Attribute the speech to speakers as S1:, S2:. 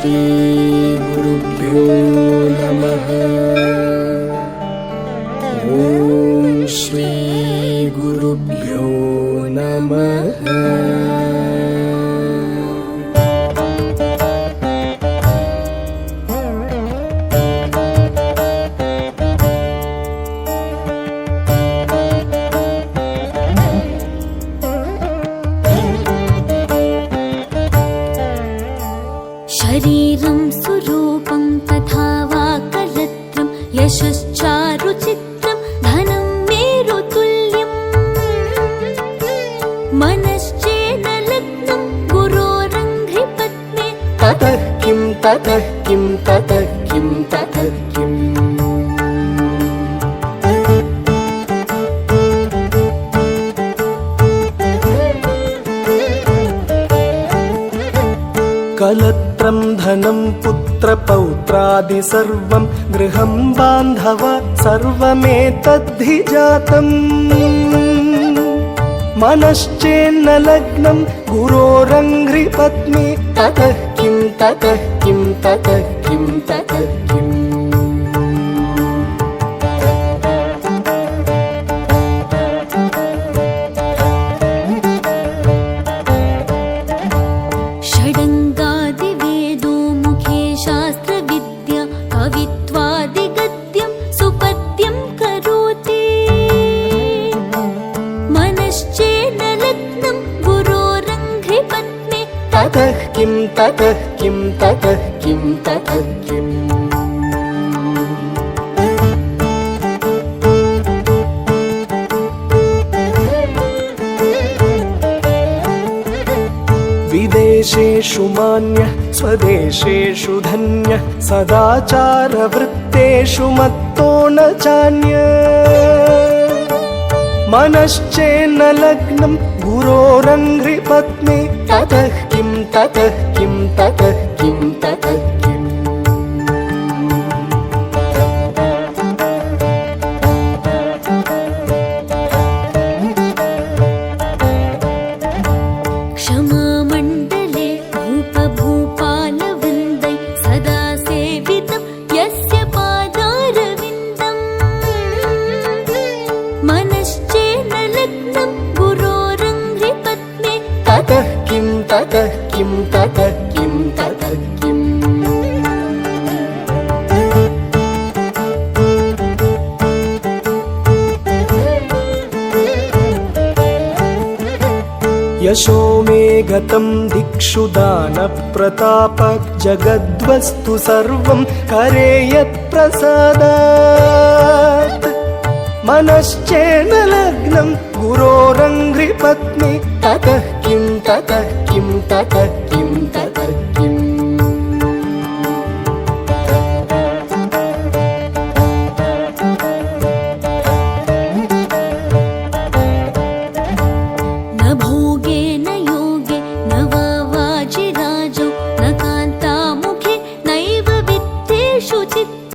S1: श्रीगुरुभ्यो नमः। ॐ श्रीगुरुभ्यो नमः।
S2: शरीरं सुरूपं तथा वा कलत्रं यशश्चारुचित्रं धनं मेरुतुल्यम् मनश्चेन लग्नं गुरोरङ्घ्रिपत्ने
S1: ततः किं ततः किं ततः किं ततः किम् कलत्रं धनं पुत्रपौत्रादि सर्वं गृहं बान्धव सर्वमेतद्धि जातम् मनश्चेन्न लग्नं गुरोरङ्घ्रिपत्नी ततः किं ततः किं ततः किं ततः किम्
S2: षडङ्गादिवेदो मुखे शास्त्रविद्या कवित्वादिगद्यं सुपद्यं करोति मनश्चेन लग्नं गुरोरङ्घ्रिपत्ने
S1: ततः किं ततः किं ततः किं ततः किम् विदेशेषु मान्यः स्वदेशेषु धन्यः सदाचारवृत्तेषु मत्तो न चान्यः मनश्चेन्न लग्नं गुरोरङ्घ्रिपत्नी ततः किं ततः किं ततः किं ततः किम्
S2: क्षमामण्डले भूपभूपालवृन्दै सदा सेवितं यस्य पादारविन्दम् मनश्चेन लग्नं गुरोरङ्घ्रिपत्ने
S1: ततः किं ततः किं ततः किं ततः किम् यशो मे गतं दिक्षु दानप्रताप जगद्वस्तु सर्वं करे यत्प्रसादात् मनश्चेन लग्नं गुरोरङ्घ्रिपत्नी ततः किं ततः किं ततः किं ततः किम्
S2: न भोगे